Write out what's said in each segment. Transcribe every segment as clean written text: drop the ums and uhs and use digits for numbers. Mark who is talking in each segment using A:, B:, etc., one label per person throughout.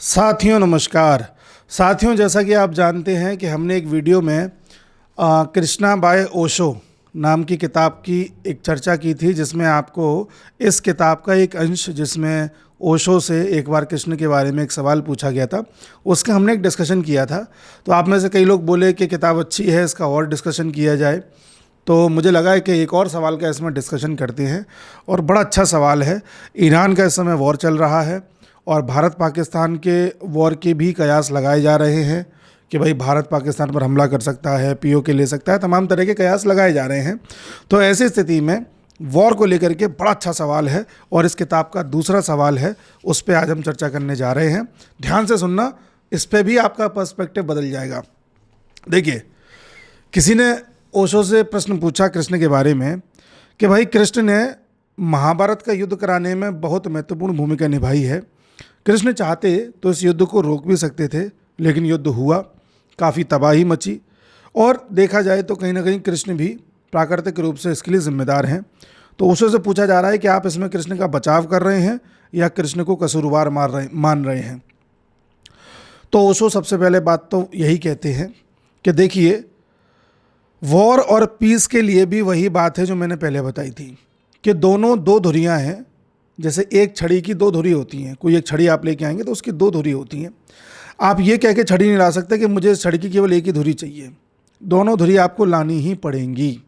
A: साथियों नमस्कार। साथियों, जैसा कि आप जानते हैं कि हमने एक वीडियो में कृष्णा बाय ओशो नाम की किताब की एक चर्चा की थी, जिसमें आपको इस किताब का एक अंश जिसमें ओशो से एक बार कृष्ण के बारे में एक सवाल पूछा गया था, उसका हमने एक डिस्कशन किया था। तो आप में से कई लोग बोले कि किताब अच्छी है, इसका और डिस्कशन किया जाए। तो मुझे लगा है कि एक और सवाल का इसमें डिस्कशन करते हैं, और बड़ा अच्छा सवाल है। ईरान का इस समय वॉर चल रहा है और भारत पाकिस्तान के वॉर के भी कयास लगाए जा रहे हैं कि भाई भारत पाकिस्तान पर हमला कर सकता है, पीओके ले सकता है, तमाम तरह के कयास लगाए जा रहे हैं। तो ऐसी स्थिति में वॉर को लेकर के बड़ा अच्छा सवाल है, और इस किताब का दूसरा सवाल है, उस पर आज हम चर्चा करने जा रहे हैं। ध्यान से सुनना, इस पर भी आपका पर्सपेक्टिव बदल जाएगा। देखिए, किसी ने ओशो से प्रश्न पूछा कृष्ण के बारे में कि भाई कृष्ण ने महाभारत का युद्ध कराने में बहुत महत्वपूर्ण भूमिका निभाई है। कृष्ण चाहते तो इस युद्ध को रोक भी सकते थे, लेकिन युद्ध हुआ, काफ़ी तबाही मची, और देखा जाए तो कहीं ना कहीं कृष्ण भी प्राकृतिक रूप से इसके लिए जिम्मेदार हैं। तो ओशो से पूछा जा रहा है कि आप इसमें कृष्ण का बचाव कर रहे हैं या कृष्ण को कसूरवार मान रहे हैं। तो ओशो सबसे पहले बात तो यही कहते हैं कि देखिए, वॉर और पीस के लिए भी वही बात है जो मैंने पहले बताई थी कि दोनों दो धुरियाँ हैं। जैसे एक छड़ी की दो धुरी होती हैं, कोई एक छड़ी आप लेके आएंगे तो उसकी दो धुरी होती हैं। आप ये कह के छड़ी नहीं ला सकते कि मुझे इस छड़ी की केवल एक ही धुरी चाहिए, दोनों धुरी आपको लानी ही पड़ेंगी।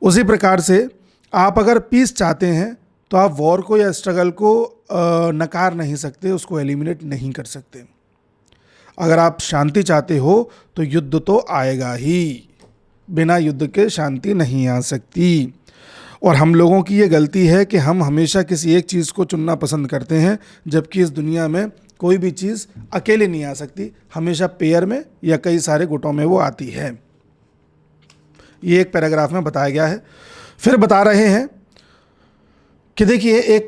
A: उसी प्रकार से आप अगर पीस चाहते हैं तो आप वॉर को या स्ट्रगल को नकार नहीं सकते, उसको एलिमिनेट नहीं कर सकते। अगर आप शांति चाहते हो तो युद्ध तो आएगा ही, बिना युद्ध के शांति नहीं आ सकती। और हम लोगों की ये गलती है कि हम हमेशा किसी एक चीज़ को चुनना पसंद करते हैं, जबकि इस दुनिया में कोई भी चीज़ अकेले नहीं आ सकती, हमेशा पेयर में या कई सारे गुटों में वो आती है। ये एक पैराग्राफ में बताया गया है। फिर बता रहे हैं कि देखिए, एक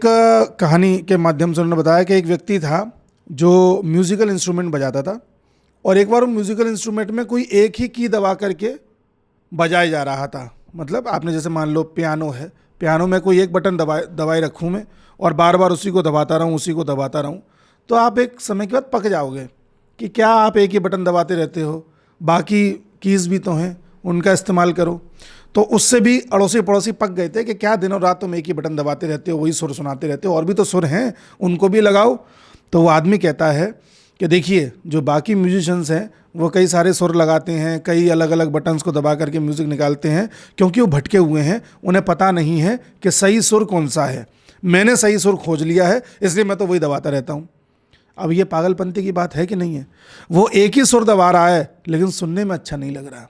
A: कहानी के माध्यम से उन्होंने बताया कि एक व्यक्ति था जो म्यूज़िकल इंस्ट्रूमेंट बजाता था, और एक बार वो म्यूज़िकल इंस्ट्रूमेंट में कोई एक ही की दबा करके बजाया जा रहा था। मतलब आपने जैसे मान लो पियानो है, पियानो में कोई एक बटन दबाए रखूँ मैं और बार बार उसी को दबाता रहूँ, तो आप एक समय के बाद पक जाओगे कि क्या आप एक ही बटन दबाते रहते हो, बाकी कीज़ भी तो हैं, उनका इस्तेमाल करो। तो उससे भी अड़ोसी पड़ोसी पक गए थे कि क्या दिनों रात तुम एक ही बटन दबाते रहते हो, वही सुर सुनाते रहते हो, और भी तो सुर हैं, उनको भी लगाओ। तो वो आदमी कहता है कि देखिए, जो बाकी म्यूजिशंस हैं वो कई सारे सुर लगाते हैं, कई अलग अलग बटन्स को दबा करके म्यूज़िक निकालते हैं, क्योंकि वो भटके हुए हैं, उन्हें पता नहीं है कि सही सुर कौन सा है। मैंने सही सुर खोज लिया है, इसलिए मैं तो वही दबाता रहता हूँ। अब ये पागलपंती की बात है कि नहीं है? वो एक ही सुर दबा रहा है, लेकिन सुनने में अच्छा नहीं लग रहा।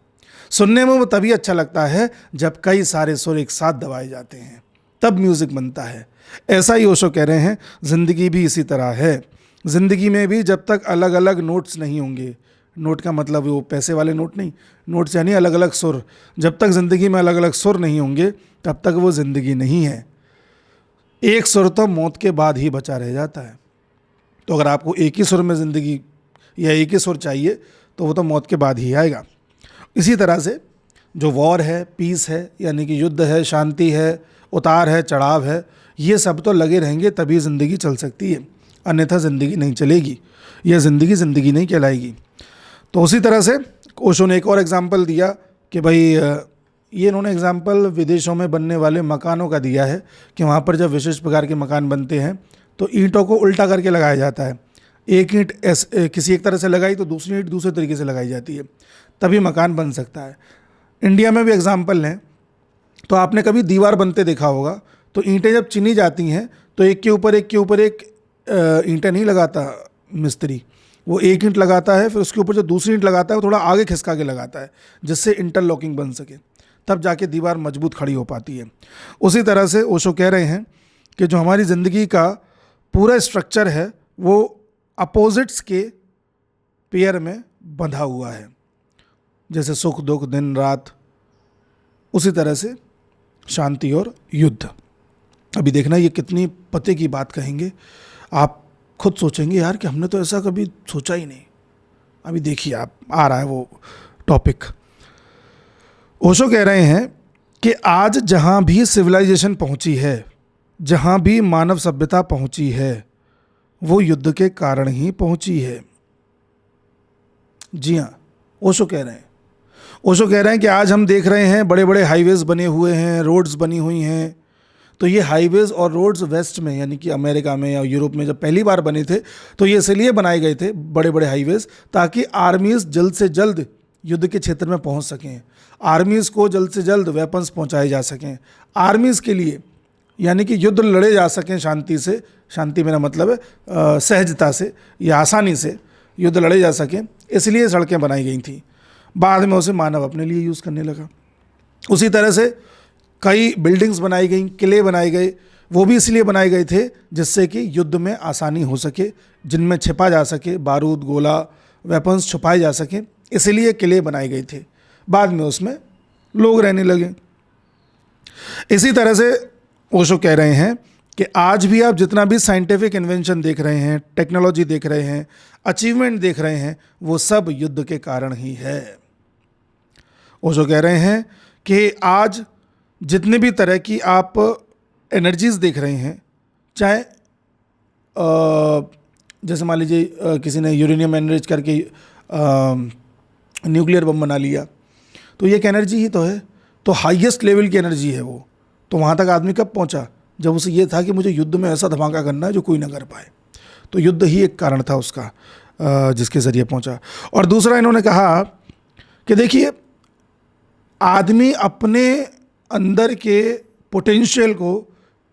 A: सुनने में वो तभी अच्छा लगता है जब कई सारे सुर एक साथ दबाए जाते हैं, तब म्यूज़िक बनता है। ऐसा ही ओशो कह रहे हैं, ज़िंदगी भी इसी तरह है। ज़िंदगी में भी जब तक अलग अलग नोट्स नहीं होंगे, नोट का मतलब वो पैसे वाले नोट नहीं, नोट्स यानी अलग अलग सुर, जब तक ज़िंदगी में अलग अलग सुर नहीं होंगे तब तक वो ज़िंदगी नहीं है। एक सुर तो मौत के बाद ही बचा रह जाता है। तो अगर आपको एक ही सुर में ज़िंदगी या एक ही सुर चाहिए तो वो तो मौत के बाद ही आएगा। इसी तरह से जो वॉर है, पीस है, यानी कि युद्ध है, शांति है, उतार है, चढ़ाव है, ये सब तो लगे रहेंगे तभी ज़िंदगी चल सकती है, अन्यथा ज़िंदगी नहीं चलेगी, यह ज़िंदगी नहीं कहलाएगी। तो उसी तरह से ओशो ने एक और एग्जाम्पल दिया कि भाई ये इन्होंने एग्जाम्पल विदेशों में बनने वाले मकानों का दिया है कि वहाँ पर जब विशेष प्रकार के मकान बनते हैं तो ईंटों को उल्टा करके लगाया जाता है। एक ईंट किसी एक तरह से लगाई तो दूसरी ईंट दूसरे तरीके से लगाई जाती है, तभी मकान बन सकता है। इंडिया में भी एग्जाम्पल हैं, तो आपने कभी दीवार बनते देखा होगा, तो ईंटें जब चुनी जाती हैं तो एक के ऊपर एक ईंटें नहीं लगाता मिस्त्री, वो एक ईंट लगाता है, फिर उसके ऊपर जो दूसरी ईंट लगाता है वो थोड़ा आगे खिसका के लगाता है, जिससे इंटरलॉकिंग बन सके, तब जाके दीवार मजबूत खड़ी हो पाती है। उसी तरह से ओशो कह रहे हैं कि जो हमारी ज़िंदगी का पूरा स्ट्रक्चर है वो अपोजिट्स के पेयर में बंधा हुआ है, जैसे सुख दुख, दिन रात, उसी तरह से शांति और युद्ध। अभी देखना ये कितनी पते की बात कहेंगे, आप खुद सोचेंगे यार कि हमने तो ऐसा कभी सोचा ही नहीं। अभी देखिए, आप आ रहा है वो टॉपिक। ओशो कह रहे हैं कि आज जहाँ भी सिविलाइजेशन पहुँची है, जहाँ भी मानव सभ्यता पहुँची है, वो युद्ध के कारण ही पहुंची है। जी हाँ, ओशो कह रहे हैं। ओशो कह रहे हैं कि आज हम देख रहे हैं बड़े बड़े हाईवेज बने हुए हैं, रोड्स बनी हुई हैं। तो ये हाईवेज और रोड्स वेस्ट में यानी कि अमेरिका में या यूरोप में जब पहली बार बने थे तो ये इसलिए बनाए गए थे बड़े बड़े हाईवेज, ताकि आर्मीज जल्द से जल्द युद्ध के क्षेत्र में पहुंच सकें, आर्मीज को जल्द से जल्द वेपन्स पहुंचाए जा सकें, आर्मीज के लिए यानी कि युद्ध लड़े जा सकें शांति से। शांति मेरा मतलब है सहजता से या आसानी से युद्ध लड़े जा सकें, इसलिए सड़कें बनाई गई थी। बाद में उसे मानव अपने लिए यूज़ करने लगा। उसी तरह से कई बिल्डिंग्स बनाई गई, किले बनाए गए, वो भी इसलिए बनाए गए थे जिससे कि युद्ध में आसानी हो सके, जिनमें छिपा जा सके, बारूद गोला वेपन्स छुपाए जा सके, इसलिए किले बनाए गए थे। बाद में उसमें लोग रहने लगे। इसी तरह से ओशो कह रहे हैं कि आज भी आप जितना भी साइंटिफिक इन्वेंशन देख रहे हैं, टेक्नोलॉजी देख रहे हैं, अचीवमेंट देख रहे हैं, वो सब युद्ध के कारण ही है। ओशो कह रहे हैं कि आज जितने भी तरह की आप एनर्जीज देख रहे हैं, चाहे जैसे मान लीजिए किसी ने यूरेनियम एनरिच करके न्यूक्लियर बम बना लिया, तो ये एक एनर्जी ही तो है, तो हाईएस्ट लेवल की एनर्जी है वो। तो वहाँ तक आदमी कब पहुँचा? जब उसे ये था कि मुझे युद्ध में ऐसा धमाका करना है जो कोई ना कर पाए। तो युद्ध ही एक कारण था उसका जिसके ज़रिए पहुँचा। और दूसरा इन्होंने कहा कि देखिए, आदमी अपने अंदर के पोटेंशियल को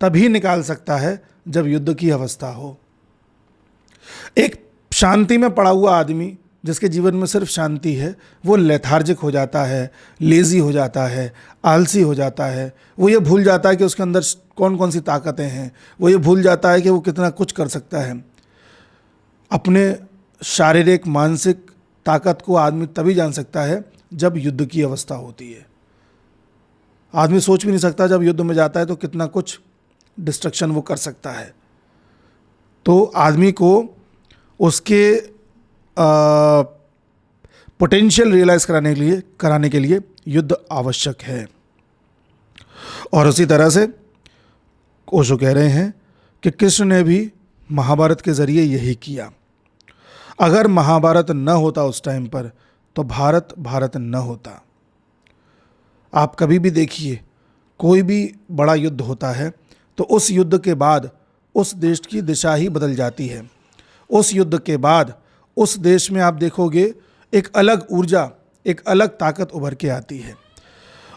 A: तभी निकाल सकता है जब युद्ध की अवस्था हो। एक शांति में पड़ा हुआ आदमी जिसके जीवन में सिर्फ शांति है, वो लेथार्जिक हो जाता है, लेज़ी हो जाता है, आलसी हो जाता है। वो ये भूल जाता है कि उसके अंदर कौन कौन सी ताकतें हैं, वो ये भूल जाता है कि वो कितना कुछ कर सकता है। अपने शारीरिक मानसिक ताकत को आदमी तभी जान सकता है जब युद्ध की अवस्था होती है। आदमी सोच भी नहीं सकता जब युद्ध में जाता है तो कितना कुछ डिस्ट्रक्शन वो कर सकता है। तो आदमी को उसके पोटेंशियल रियलाइज कराने के लिए युद्ध आवश्यक है। और उसी तरह से ओशो कह रहे हैं कि कृष्ण ने भी महाभारत के जरिए यही किया। अगर महाभारत न होता उस टाइम पर तो भारत न होता। आप कभी भी देखिए, कोई भी बड़ा युद्ध होता है तो उस युद्ध के बाद उस देश की दिशा ही बदल जाती है। उस युद्ध के बाद उस देश में आप देखोगे एक अलग ऊर्जा, एक अलग ताकत उभर के आती है।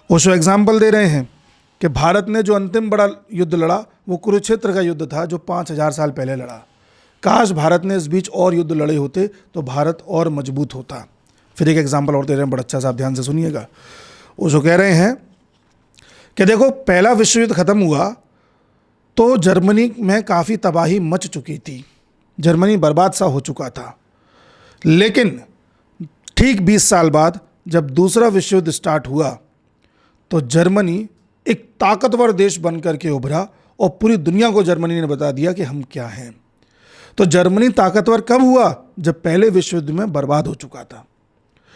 A: ओशो एग्जाम्पल दे रहे हैं कि भारत ने जो अंतिम बड़ा युद्ध लड़ा वो कुरुक्षेत्र का युद्ध था जो 5000 साल पहले लड़ा। काश भारत ने इस बीच और युद्ध लड़े होते तो भारत और मजबूत होता। फिर एक एग्जाम्पल और दे रहे हैं, बड़ा अच्छा सा, आप ध्यान से सुनिएगा। ओशो कह रहे हैं कि देखो, पहला विश्व युद्ध खत्म हुआ तो जर्मनी में काफ़ी तबाही मच चुकी थी, जर्मनी बर्बाद सा हो चुका था। लेकिन ठीक 20 साल बाद जब दूसरा विश्व युद्ध स्टार्ट हुआ तो जर्मनी एक ताकतवर देश बनकर के उभरा और पूरी दुनिया को जर्मनी ने बता दिया कि हम क्या हैं। तो जर्मनी ताकतवर कब हुआ? जब पहले विश्व युद्ध में बर्बाद हो चुका था।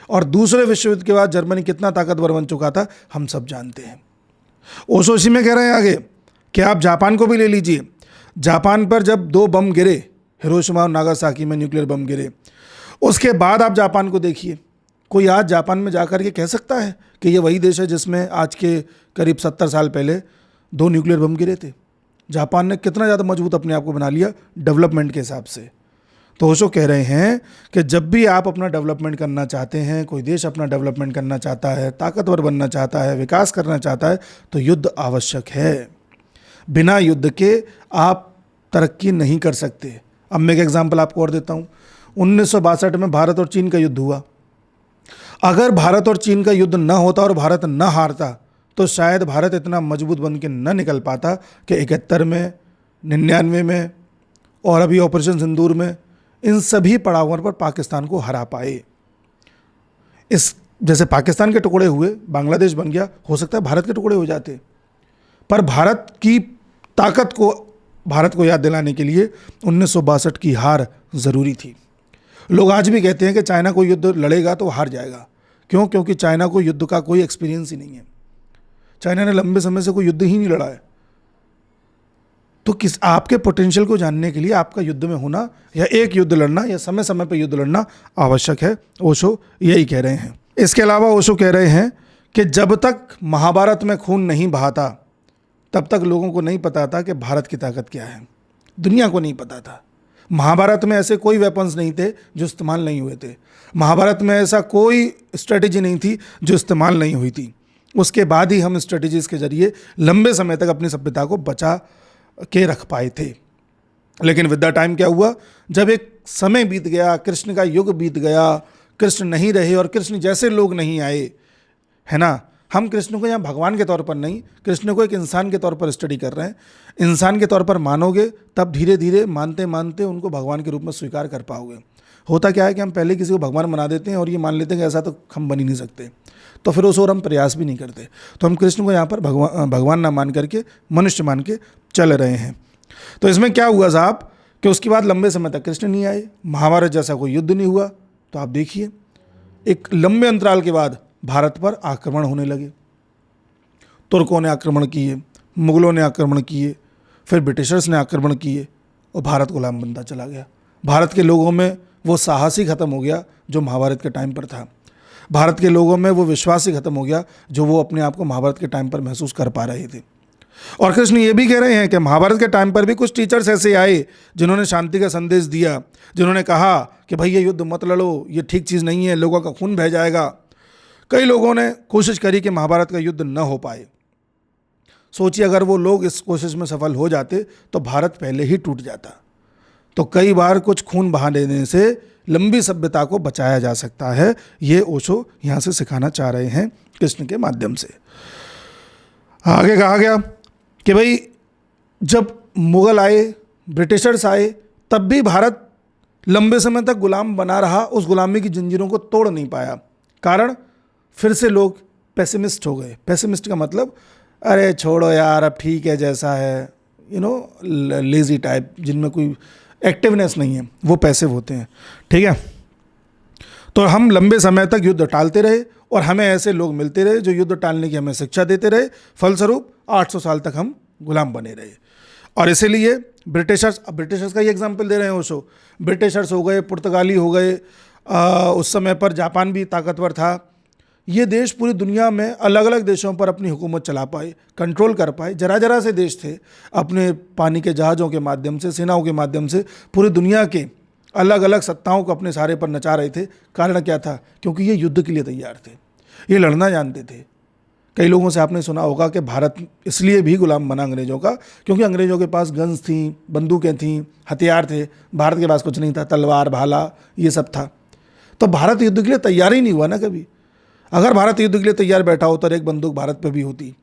A: और दूसरे विश्व युद्ध के बाद जर्मनी कितना ताकतवर बन चुका था हम सब जानते हैं। ओशो इसी में कह रहे हैं आगे कि आप जापान को भी ले लीजिए। जापान पर जब 2 बम गिरे, हिरोशिमा और नागासाकी में न्यूक्लियर बम गिरे, उसके बाद आप जापान को देखिए। कोई आज जापान में जाकर के कह सकता है कि ये वही देश है जिसमें आज के करीब 70 साल पहले 2 न्यूक्लियर बम गिरे थे? जापान ने कितना ज़्यादा मजबूत अपने आप को बना लिया डेवलपमेंट के हिसाब से। तो ओशो कह रहे हैं कि जब भी आप अपना डेवलपमेंट करना चाहते हैं, कोई देश अपना डेवलपमेंट करना चाहता है, ताकतवर बनना चाहता है, विकास करना चाहता है, तो युद्ध आवश्यक है। बिना युद्ध के आप तरक्की नहीं कर सकते। अब मैं एक एग्जाम्पल आपको और देता हूँ। 1962 में भारत और चीन का युद्ध हुआ। अगर भारत और चीन का युद्ध न होता और भारत न हारता तो शायद भारत इतना मजबूत बन के न निकल पाता कि 71 में, 99 में और अभी ऑपरेशन सिंदूर में इन सभी पड़ावों पर पाकिस्तान को हरा पाए। इस जैसे पाकिस्तान के टुकड़े हुए, बांग्लादेश बन गया, हो सकता है भारत के टुकड़े हो जाते। पर भारत की ताकत को, भारत को याद दिलाने के लिए 1962 की हार ज़रूरी थी। लोग आज भी कहते हैं कि चाइना कोई युद्ध लड़ेगा तो हार जाएगा। क्यों? क्योंकि चाइना को युद्ध का कोई एक्सपीरियंस ही नहीं है। चाइना ने लंबे समय से कोई युद्ध ही नहीं लड़ा है। तो किस आपके पोटेंशियल को जानने के लिए आपका युद्ध में होना या एक युद्ध लड़ना या समय समय पर युद्ध लड़ना आवश्यक है। ओशो यही कह रहे हैं। इसके अलावा ओशो कह रहे हैं कि जब तक महाभारत में खून नहीं बहाता तब तक लोगों को नहीं पता था कि भारत की ताकत क्या है, दुनिया को नहीं पता था। महाभारत में ऐसे कोई वेपन्स नहीं थे जो इस्तेमाल नहीं हुए थे, महाभारत में ऐसा कोई स्ट्रेटेजी नहीं थी जो इस्तेमाल नहीं हुई थी। उसके बाद ही हम स्ट्रेटेजीज के जरिए लंबे समय तक अपनी सभ्यता को बचा के रख पाए थे। लेकिन विद द टाइम क्या हुआ, जब एक समय बीत गया, कृष्ण का युग बीत गया, कृष्ण नहीं रहे और कृष्ण जैसे लोग नहीं आए, है ना। हम कृष्ण को यहाँ भगवान के तौर पर नहीं, कृष्ण को एक इंसान के तौर पर स्टडी कर रहे हैं। इंसान के तौर पर मानोगे तब धीरे धीरे मानते मानते उनको भगवान के रूप में स्वीकार कर पाओगे। होता क्या है कि हम पहले किसी को भगवान बना देते हैं और ये मान लेते हैं कि ऐसा तो हम बन ही नहीं सकते, तो फिर उस ओर हम प्रयास भी नहीं करते। तो हम कृष्ण को यहाँ पर भगवान ना मान करके मनुष्य मान के चल रहे हैं। तो इसमें क्या हुआ साहब कि उसके बाद लंबे समय तक कृष्ण नहीं आए, महाभारत जैसा कोई युद्ध नहीं हुआ। तो आप देखिए एक लंबे अंतराल के बाद भारत पर आक्रमण होने लगे। तुर्कों ने आक्रमण किए, मुगलों ने आक्रमण किए, फिर ब्रिटिशर्स ने आक्रमण किए और भारत गुलाम बनता चला गया। भारत के लोगों में वो साहस ही खत्म हो गया जो महाभारत के टाइम पर था। भारत के लोगों में वो विश्वास ही खत्म हो गया जो वो अपने आप को महाभारत के टाइम पर महसूस कर पा रहे थे। और कृष्ण ये भी कह रहे हैं कि महाभारत के टाइम पर भी कुछ टीचर्स ऐसे आए जिन्होंने शांति का संदेश दिया, जिन्होंने कहा कि भाई ये युद्ध मत लड़ो, ये ठीक चीज़ नहीं है, लोगों का खून बह जाएगा। कई लोगों ने कोशिश करी कि महाभारत का युद्ध न हो पाए। सोचिए अगर वो लोग इस कोशिश में सफल हो जाते तो भारत पहले ही टूट जाता। तो कई बार कुछ खून बहा देने से लंबी सभ्यता को बचाया जा सकता है। ये ओशो यहाँ से सिखाना चाह रहे हैं कृष्ण के माध्यम से। आगे कहा गया कि भाई जब मुगल आए, ब्रिटिशर्स आए, तब भी भारत लंबे समय तक गुलाम बना रहा, उस गुलामी की जंजीरों को तोड़ नहीं पाया। कारण फिर से लोग पेसिमिस्ट हो गए। पेसिमिस्ट का मतलब अरे छोड़ो यार, अब ठीक है जैसा है, लेजी टाइप, जिनमें कोई एक्टिवनेस नहीं है, वो पैसिव होते हैं। ठीक है, तो हम लंबे समय तक युद्ध टालते रहे और हमें ऐसे लोग मिलते रहे जो युद्ध टालने की हमें शिक्षा देते रहे। फलस्वरूप 800 साल तक हम गुलाम बने रहे। और इसीलिए ब्रिटिशर्स का ही एग्जाम्पल दे रहे हैं ओशो। ब्रिटिशर्स हो गए, पुर्तगाली हो गए, उस समय पर जापान भी ताकतवर था। ये देश पूरी दुनिया में अलग अलग देशों पर अपनी हुकूमत चला पाए, कंट्रोल कर पाए। जरा जरा से देश थे, अपने पानी के जहाज़ों के माध्यम से, सेनाओं के माध्यम से पूरी दुनिया के अलग अलग सत्ताओं को अपने सहारे पर नचा रहे थे। कारण क्या था? क्योंकि ये युद्ध के लिए तैयार थे, ये लड़ना जानते थे। कई लोगों से आपने सुना होगा कि भारत इसलिए भी गुलाम बना अंग्रेज़ों का क्योंकि अंग्रेज़ों के पास गन्स थी, बंदूकें थीं, हथियार थे। भारत के पास कुछ नहीं था, तलवार भाला ये सब था। तो भारत युद्ध के लिए तैयार ही नहीं हुआ ना कभी। अगर भारत युद्ध के लिए तैयार बैठा होता और एक बंदूक भारत पे भी होती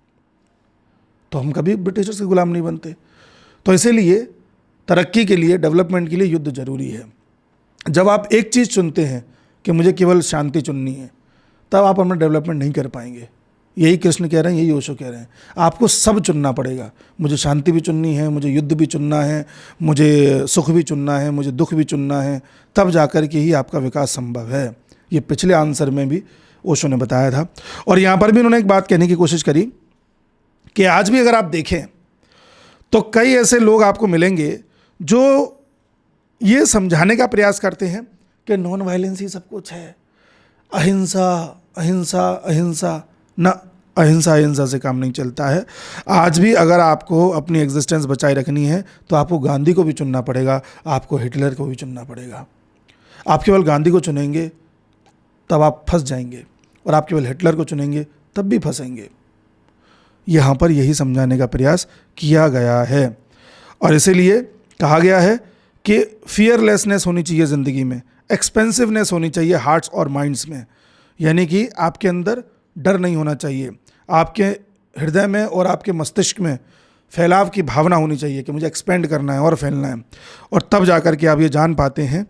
A: तो हम कभी ब्रिटिशर्स के गुलाम नहीं बनते। तो इसीलिए तरक्की के लिए, डेवलपमेंट के लिए युद्ध जरूरी है। जब आप एक चीज़ चुनते हैं कि मुझे केवल शांति चुननी है, तब आप अपना डेवलपमेंट नहीं कर पाएंगे। यही कृष्ण कह रहे हैं, यही ओशो कह रहे हैं। आपको सब चुनना पड़ेगा। मुझे शांति भी चुननी है, मुझे युद्ध भी चुनना है, मुझे सुख भी चुनना है, मुझे दुख भी चुनना है, तब जाकर के ही आपका विकास संभव है। ये पिछले आंसर में भी ओशो ने बताया था। और यहाँ पर भी उन्होंने एक बात कहने की कोशिश करी कि आज भी अगर आप देखें तो कई ऐसे लोग आपको मिलेंगे जो ये समझाने का प्रयास करते हैं कि नॉन वायलेंस ही सब कुछ है, अहिंसा अहिंसा अहिंसा। ना, अहिंसा अहिंसा से काम नहीं चलता है। आज भी अगर आपको अपनी एग्जिस्टेंस बचाए रखनी है तो आपको गांधी को भी चुनना पड़ेगा, आपको हिटलर को भी चुनना पड़ेगा। आप केवल गांधी को चुनेंगे तब आप फंस जाएंगे, और आप केवल हिटलर को चुनेंगे तब भी फंसेंगे। यहाँ पर यही समझाने का प्रयास किया गया है। और इसीलिए कहा गया है कि फियरलेसनेस होनी चाहिए ज़िंदगी में, एक्सपेंसिवनेस होनी चाहिए हार्ट्स और माइंड्स में। यानी कि आपके अंदर डर नहीं होना चाहिए, आपके हृदय में और आपके मस्तिष्क में फैलाव की भावना होनी चाहिए कि मुझे एक्सपेंड करना है और फैलना है। और तब जाकर के आप ये जान पाते हैं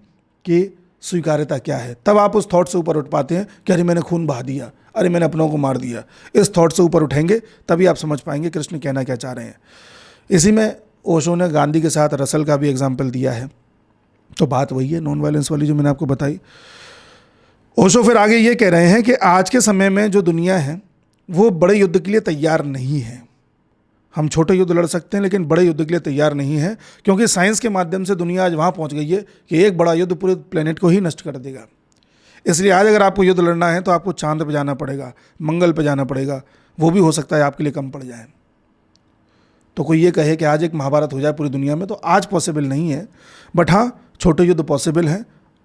A: कि स्वीकार्यता क्या है। तब आप उस थॉट से ऊपर उठ पाते हैं कि अरे मैंने खून बहा दिया, अरे मैंने अपनों को मार दिया। इस थॉट से ऊपर उठेंगे तभी आप समझ पाएंगे कृष्ण कहना क्या चाह रहे हैं। इसी में ओशो ने गांधी के साथ रसल का भी एग्जाम्पल दिया है। तो बात वही है नॉन वायलेंस वाली जो मैंने आपको बताई। ओशो फिर आगे ये कह रहे हैं कि आज के समय में जो दुनिया है वो बड़े युद्ध के लिए तैयार नहीं है। हम छोटे युद्ध लड़ सकते हैं लेकिन बड़े युद्ध के लिए तैयार नहीं है, क्योंकि साइंस के माध्यम से दुनिया आज वहाँ पहुँच गई है कि एक बड़ा युद्ध पूरे प्लेनेट को ही नष्ट कर देगा। इसलिए आज अगर आपको युद्ध लड़ना है तो आपको चांद पे जाना पड़ेगा, मंगल पे जाना पड़ेगा, वो भी हो सकता है आपके लिए कम पड़ जाए। तो कोई ये कहे कि आज एक महाभारत हो जाए पूरी दुनिया में, तो आज पॉसिबल नहीं है, बट हाँ छोटे युद्ध पॉसिबल हैं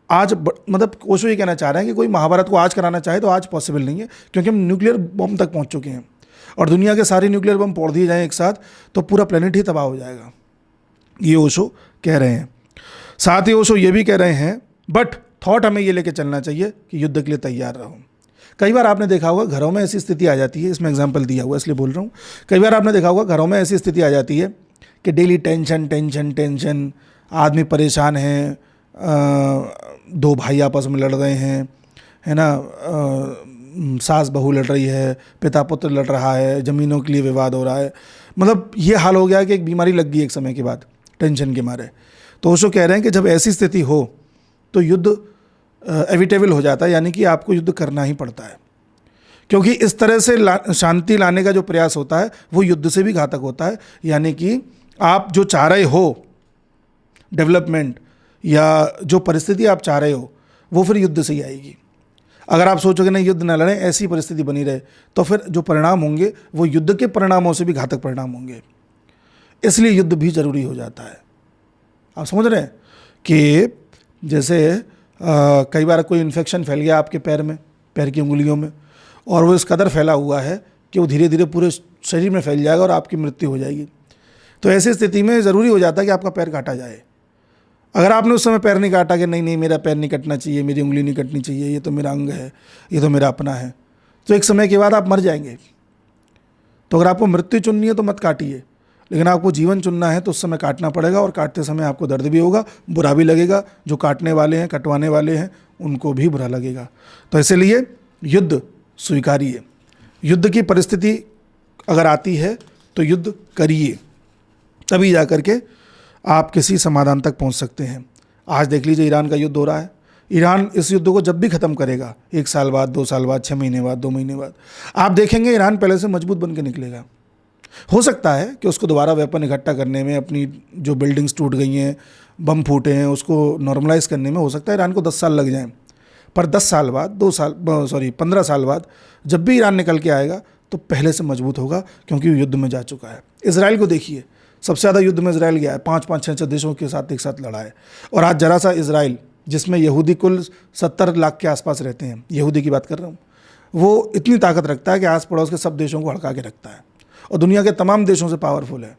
A: आज। मतलब ओशो ये कहना चाह रहे हैं कि कोई महाभारत को आज कराना चाहे तो आज पॉसिबल नहीं है, क्योंकि हम न्यूक्लियर बम तक पहुंच चुके हैं और दुनिया के सारे न्यूक्लियर बम फोड़ दिए जाएं एक साथ तो पूरा प्लेनेट ही तबाह हो जाएगा, ये ओशो कह रहे हैं। साथ ही ओशो ये भी कह रहे हैं बट थॉट हमें ये लेके चलना चाहिए कि युद्ध के लिए तैयार रहो। कई बार आपने देखा होगा घरों में ऐसी स्थिति आ जाती है, इसमें एग्जाम्पल दिया हुआ इसलिए बोल रहा हूँ, कई बार आपने देखा होगा घरों में ऐसी स्थिति आ जाती है कि डेली टेंशन टेंशन टेंशन, आदमी परेशान है, दो भाई आपस में लड़ रहे हैं, है ना, सास बहू लड़ रही है, पिता पुत्र लड़ रहा है, ज़मीनों के लिए विवाद हो रहा है, मतलब ये हाल हो गया कि एक बीमारी लग गई एक समय के बाद टेंशन के मारे। तो ओशो कह रहे हैं कि जब ऐसी स्थिति हो तो युद्ध एविटेबल हो जाता है, यानी कि आपको युद्ध करना ही पड़ता है, क्योंकि इस तरह से शांति लाने का जो प्रयास होता है वो युद्ध से भी घातक होता है। यानी कि आप जो चाह रहे हो डेवलपमेंट या जो परिस्थिति आप चाह रहे हो वो फिर युद्ध से ही आएगी। अगर आप सोचोगे नहीं युद्ध न लड़ें, ऐसी परिस्थिति बनी रहे, तो फिर जो परिणाम होंगे वो युद्ध के परिणामों से भी घातक परिणाम होंगे। इसलिए युद्ध भी ज़रूरी हो जाता है। आप समझ रहे हैं कि जैसे कई बार कोई इन्फेक्शन फैल गया आपके पैर में, पैर की उंगलियों में, और वो इस कदर फैला हुआ है कि वो धीरे धीरे पूरे शरीर में फैल जाएगा और आपकी मृत्यु हो जाएगी। तो ऐसी स्थिति में ज़रूरी हो जाता है कि आपका पैर काटा जाए। अगर आपने उस समय पैर नहीं काटा कि नहीं नहीं मेरा पैर नहीं कटना चाहिए, मेरी उंगली नहीं कटनी चाहिए, ये तो मेरा अंग है, ये तो मेरा अपना है, तो एक समय के बाद आप मर जाएंगे। तो अगर आपको मृत्यु चुननी है तो मत काटिए, लेकिन आपको जीवन चुनना है तो उस समय काटना पड़ेगा, और काटते समय आपको दर्द भी होगा, बुरा भी लगेगा, जो काटने वाले हैं कटवाने वाले हैं उनको भी बुरा लगेगा। तो इसलिए युद्ध स्वीकारिए, युद्ध की परिस्थिति अगर आती है तो युद्ध करिए, तभी जा कर के आप किसी समाधान तक पहुंच सकते हैं। आज देख लीजिए ईरान का युद्ध हो रहा है, ईरान इस युद्ध को जब भी ख़त्म करेगा, 1 साल बाद, 2 साल बाद, 6 महीने बाद, 2 महीने बाद, आप देखेंगे ईरान पहले से मजबूत बन के निकलेगा। हो सकता है कि उसको दोबारा वेपन इकट्ठा करने में, अपनी जो बिल्डिंग्स टूट गई हैं, बम फूटे हैं, उसको नॉर्मलाइज करने में हो सकता है ईरान को 10 साल लग जाएं, पर 10 साल बाद, 15 साल बाद जब भी ईरान निकल के आएगा तो पहले से मजबूत होगा, क्योंकि वो युद्ध में जा चुका है। इसराइल को देखिए, सबसे ज़्यादा युद्ध में इसराइल गया है, 5-5, 6-6 देशों के साथ एक साथ लड़ा है। और आज जरा सा इसराइल, जिसमें यहूदी कुल 70 लाख के आसपास रहते हैं, यहूदी की बात कर रहा हूँ, वो इतनी ताकत रखता है कि आस पड़ोस के सब देशों को हड़का के रखता है और दुनिया के तमाम देशों से पावरफुल है।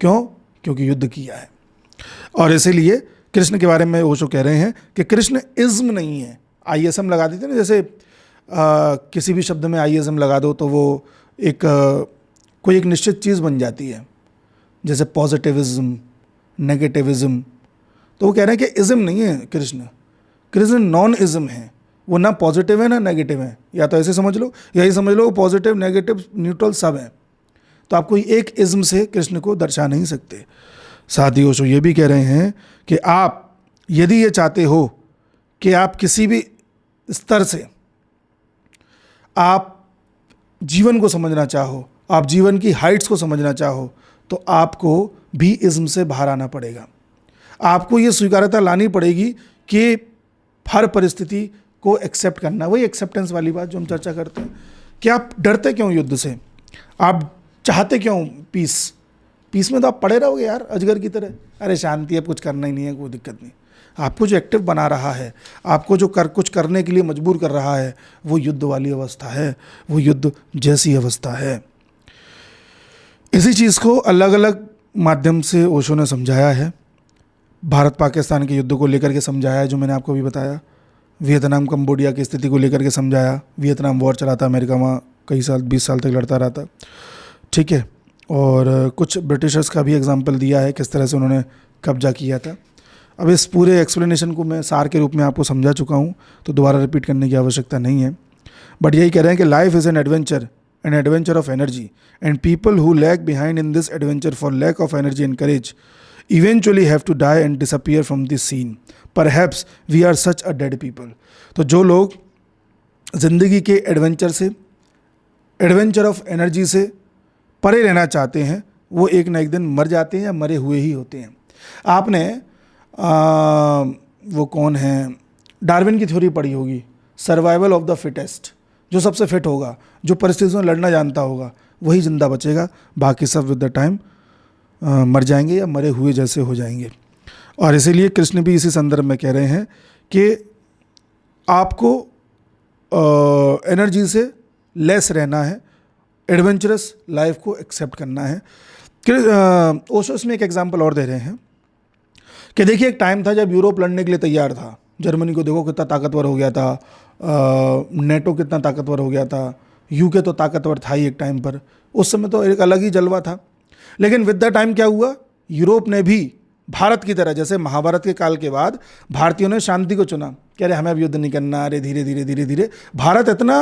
A: क्यों? क्योंकि युद्ध किया है। और इसीलिए कृष्ण के बारे में ओशो कह रहे हैं कि कृष्ण इज्म नहीं है। आईएसएम लगा देते ना, जैसे किसी भी शब्द में आईएसएम लगा दो तो वो एक कोई एक निश्चित चीज़ बन जाती है, जैसे पॉजिटिविज्म, नेगेटिविज्म। तो वो कह रहे हैं कि इज्म नहीं है कृष्ण, कृष्ण नॉन इज्म है, वो ना पॉजिटिव है ना नेगेटिव है। या तो ऐसे समझ लो, यही समझ लो, पॉजिटिव नेगेटिव न्यूट्रल सब है। तो आप कोई एक इज्म से कृष्ण को दर्शा नहीं सकते। साथ ही ओशो ये भी कह रहे हैं कि आप यदि ये चाहते हो कि आप किसी भी स्तर से आप जीवन को समझना चाहो, आप जीवन की हाइट्स को समझना चाहो, तो आपको भी इज्म से बाहर आना पड़ेगा। आपको ये स्वीकार्यता लानी पड़ेगी कि हर परिस्थिति को एक्सेप्ट करना। वही एक्सेप्टेंस वाली बात जो हम चर्चा करते हैं कि आप डरते क्यों युद्ध से, आप चाहते क्यों पीस। पीस में तो आप पड़े रहोगे यार अजगर की तरह, अरे शांति है, कुछ करना ही नहीं है, कोई दिक्कत नहीं। आपको जो एक्टिव बना रहा है, आपको जो कुछ करने के लिए मजबूर कर रहा है, वो युद्ध वाली अवस्था है, वो युद्ध जैसी अवस्था है। इसी चीज़ को अलग अलग माध्यम से ओशो ने समझाया है। भारत पाकिस्तान के युद्ध को लेकर के समझाया है, जो मैंने आपको भी बताया। वियतनाम कंबोडिया की स्थिति को लेकर के समझाया। वियतनाम वॉर चला था, अमेरिका वहाँ कई साल 20 साल तक लड़ता रहा था, ठीक है। और कुछ ब्रिटिशर्स का भी एग्जाम्पल दिया है, किस तरह से उन्होंने कब्जा किया था। अब इस पूरे एक्सप्लेनेशन को मैं सार के रूप में आपको समझा चुका हूँ, तो दोबारा रिपीट करने की आवश्यकता नहीं है। बट यही कह रहे हैं कि life is an adventure of energy, and people who lag behind in this adventure for lack of energy and courage eventually have to die and disappear from this scene. Perhaps we are such a dead people. तो जो लोग ज़िंदगी के adventure से, adventure of energy से परे रहना चाहते हैं वो एक ना एक दिन मर जाते हैं या मरे हुए ही होते हैं। आपने वो कौन है, डार्विन की थ्योरी पढ़ी होगी, सर्वाइवल ऑफ द फिटेस्ट। जो सबसे फिट होगा, जो परिस्थितियों में लड़ना जानता होगा, वही जिंदा बचेगा, बाकी सब विद द टाइम मर जाएंगे या मरे हुए जैसे हो जाएंगे। और इसीलिए कृष्ण भी इसी संदर्भ में कह रहे हैं कि आपको एनर्जी से लेस रहना है, एडवेंचरस लाइफ को एक्सेप्ट करना है। ओशो इसमें एक एग्जांपल और दे रहे हैं कि देखिए एक टाइम था जब यूरोप लड़ने के लिए तैयार था। जर्मनी को देखो कितना ताकतवर हो गया था, नेटो कितना ताकतवर हो गया था, यूके तो ताकतवर था ही एक टाइम पर, उस समय तो एक अलग ही जलवा था। लेकिन विद द टाइम क्या हुआ, यूरोप ने भी भारत की तरह, जैसे महाभारत के काल के बाद भारतीयों ने शांति को चुना, कह रहे हमें अब युद्ध नहीं करना, अरे धीरे धीरे धीरे धीरे भारत इतना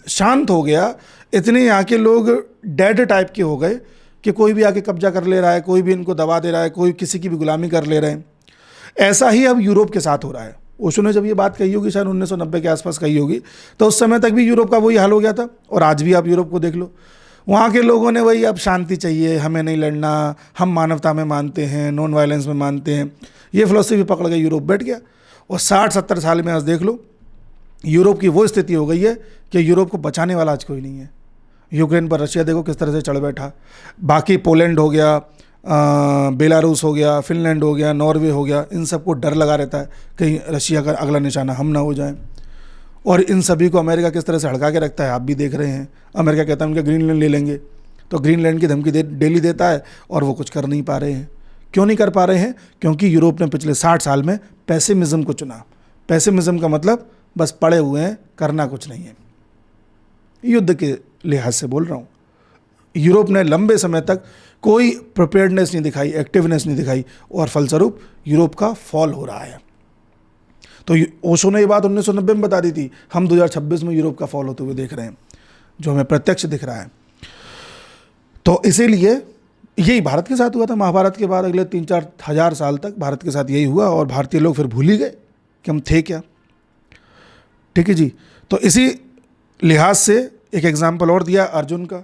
A: शांत हो गया, इतने यहाँ के लोग डेड टाइप के हो गए कि कोई भी आके कब्जा कर ले रहा है, कोई भी इनको दबा दे रहा है, कोई किसी की भी गुलामी कर ले रहे हैं। ऐसा ही अब यूरोप के साथ हो रहा है। ओशो ने जब ये बात कही होगी शायद 1990 के आसपास कही होगी, तो उस समय तक भी यूरोप का वही हाल हो गया था। और आज भी आप यूरोप को देख लो, वहाँ के लोगों ने वही अब शांति चाहिए, हमें नहीं लड़ना, हम मानवता में मानते हैं, नॉन वायलेंस में मानते हैं, ये फिलॉसफी पकड़ के यूरोप बैठ गया। और 60-70 साल में आज देख लो यूरोप की वो स्थिति हो गई है कि यूरोप को बचाने वाला आज कोई नहीं है। यूक्रेन पर रशिया देखो किस तरह से चढ़ बैठा, बाकी पोलैंड हो गया, बेलारूस हो गया, फिनलैंड हो गया, नॉर्वे हो गया, इन सबको डर लगा रहता है कहीं रशिया का अगला निशाना हम ना हो जाए। और इन सभी को अमेरिका किस तरह से हड़का के रखता है आप भी देख रहे हैं। अमेरिका कहता है उनका ग्रीनलैंड ले लेंगे, तो ग्रीनलैंड की धमकी डेली देता है और वो कुछ कर नहीं पा रहे हैं। क्यों नहीं कर पा रहे हैं? क्योंकि यूरोप ने पिछले 60 साल में पेसिमिज्म को चुना। पेसिमिज्म का मतलब बस पड़े हुए हैं, करना कुछ नहीं है। युद्ध के लिहाज से बोल रहा हूँ, यूरोप ने लंबे समय तक कोई प्रिपेयर्डनेस नहीं दिखाई, एक्टिवनेस नहीं दिखाई, और फलस्वरूप यूरोप का फॉल हो रहा है। तो ओशो ने ये बात 1990 में बता दी थी, हम 2026 में यूरोप का फॉल होते हुए देख रहे हैं, जो हमें प्रत्यक्ष दिख रहा है। तो इसीलिए यही भारत के साथ हुआ था। महाभारत के बाद अगले 3-4 हज़ार साल तक भारत के साथ यही हुआ, और भारतीय लोग फिर भूल ही गए कि हम थे क्या। ठीक है जी। तो इसी लिहाज से एक एग्जाम्पल और दिया अर्जुन का।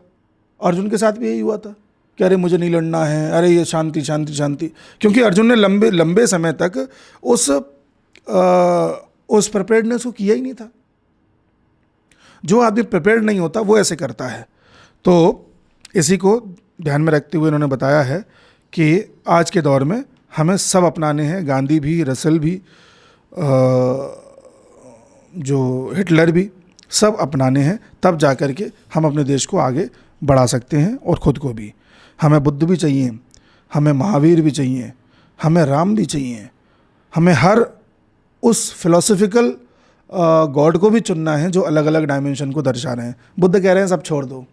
A: अर्जुन के साथ भी यही हुआ था कि अरे मुझे नहीं लड़ना है, अरे ये शांति शांति शांति, क्योंकि अर्जुन ने लंबे समय तक उस प्रिपेयर्डनेस को किया ही नहीं था। जो आदमी प्रिपेयर्ड नहीं होता वो ऐसे करता है। तो इसी को ध्यान में रखते हुए इन्होंने बताया है कि आज के दौर में हमें सब अपनाने हैं, गांधी भी, रसल भी, जो हिटलर भी, सब अपनाने हैं, तब जा कर के हम अपने देश को आगे बढ़ा सकते हैं और ख़ुद को भी। हमें बुद्ध भी चाहिए, हमें महावीर भी चाहिए, हमें राम भी चाहिए, हमें हर उस फिलोसफिकल गॉड को भी चुनना है जो अलग अलग डायमेंशन को दर्शा रहे हैं। बुद्ध कह रहे हैं सब छोड़ दो,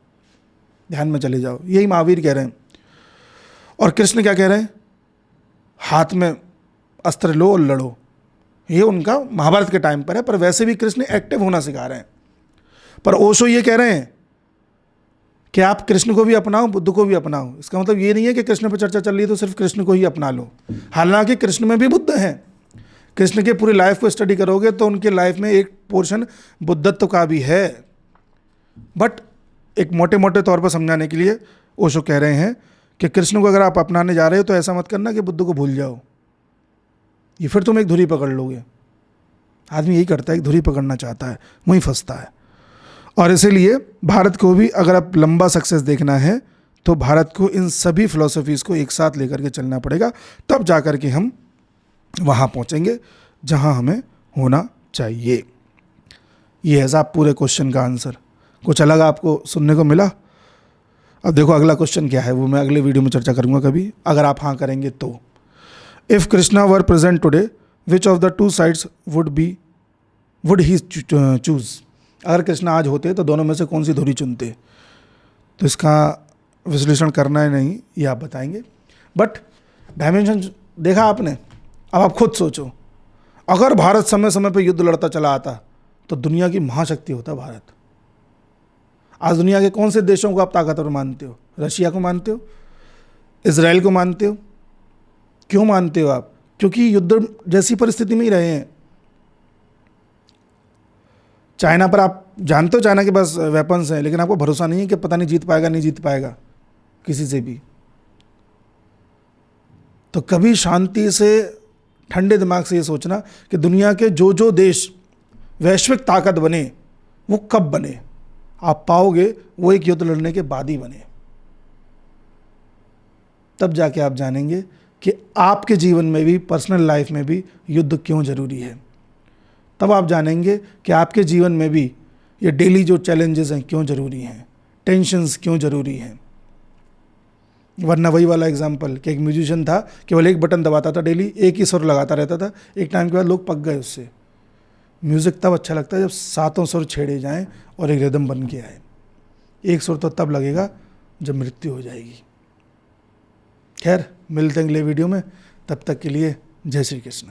A: ध्यान में चले जाओ, यही महावीर कह रहे हैं। और कृष्ण क्या कह रहे हैं? हाथ में अस्त्र लो और लड़ो। ये उनका महाभारत के टाइम पर है, पर वैसे भी कृष्ण एक्टिव होना सिखा रहे हैं। पर ओशो ये कह रहे हैं कि आप कृष्ण को भी अपनाओ, बुद्ध को भी अपनाओ। इसका मतलब ये नहीं है कि कृष्ण पर चर्चा चल रही है तो सिर्फ कृष्ण को ही अपना लो। हालांकि कृष्ण में भी बुद्ध हैं। कृष्ण के पूरी लाइफ को स्टडी करोगे तो उनके लाइफ में एक पोर्शन बुद्धत्व का भी है। बट एक मोटे मोटे तौर पर समझाने के लिए ओशो कह रहे हैं कि कृष्ण को अगर आप अपनाने जा रहे हो तो ऐसा मत करना कि बुद्ध को भूल जाओ, ये फिर तुम एक धुरी पकड़ लोगे। आदमी यही करता है, एक धुरी पकड़ना चाहता है, वहीं फंसता है। और इसीलिए भारत को भी अगर आप लंबा सक्सेस देखना है तो भारत को इन सभी फिलॉसफीज़ को एक साथ लेकर के चलना पड़ेगा, तब जा कर के हम वहाँ पहुँचेंगे जहाँ हमें होना चाहिए। ये है साहब पूरे क्वेश्चन का आंसर। कुछ अलग आपको सुनने को मिला? अब देखो अगला क्वेश्चन क्या है, वो मैं अगले वीडियो में चर्चा करूँगा कभी, अगर आप हाँ करेंगे तो। If Krishna were present today which of the two sides would he choose? अगर कृष्ण आज होते तो दोनों में से कौन सी धुरी चुनते? तो इसका विश्लेषण करना है नहीं, ये आप बताएंगे। बट डायमेंशन देखा आपने, अब आप खुद सोचो, अगर भारत समय समय पे युद्ध लड़ता चला आता तो दुनिया की महाशक्ति होता भारत। आज दुनिया के कौन से देशों को आप ताकतवर मानते हो? रशिया को मानते हो? इजराइल को मानते हो? क्यों मानते हो आप? क्योंकि युद्ध जैसी परिस्थिति में ही रहे हैं। चाइना पर आप जानते हो चाइना के पास वेपन्स हैं, लेकिन आपको भरोसा नहीं है कि पता नहीं जीत पाएगा नहीं जीत पाएगा किसी से भी। तो कभी शांति से, ठंडे दिमाग से ये सोचना कि दुनिया के जो जो देश वैश्विक ताकत बने वो कब बने, आप पाओगे वो एक युद्ध लड़ने के बाद ही बने। तब जाके आप जानेंगे कि आपके जीवन में भी, पर्सनल लाइफ में भी युद्ध क्यों जरूरी है। तब आप जानेंगे कि आपके जीवन में भी ये डेली जो चैलेंजेस हैं क्यों जरूरी हैं, टेंशन्स क्यों जरूरी हैं। वरना वही वाला एग्जाम्पल कि एक म्यूजिशियन था, केवल एक बटन दबाता था, डेली एक ही सुर लगाता रहता था। एक टाइम के बाद लोग पक गए उससे। म्यूज़िक तब अच्छा लगता है जब सातों सुर छेड़े जाएं और एक रिदम बन के आए। एक सुर तो तब लगेगा जब मृत्यु हो जाएगी। खैर, मिलते हैं अगले वीडियो में, तब तक के लिए जय श्री कृष्ण।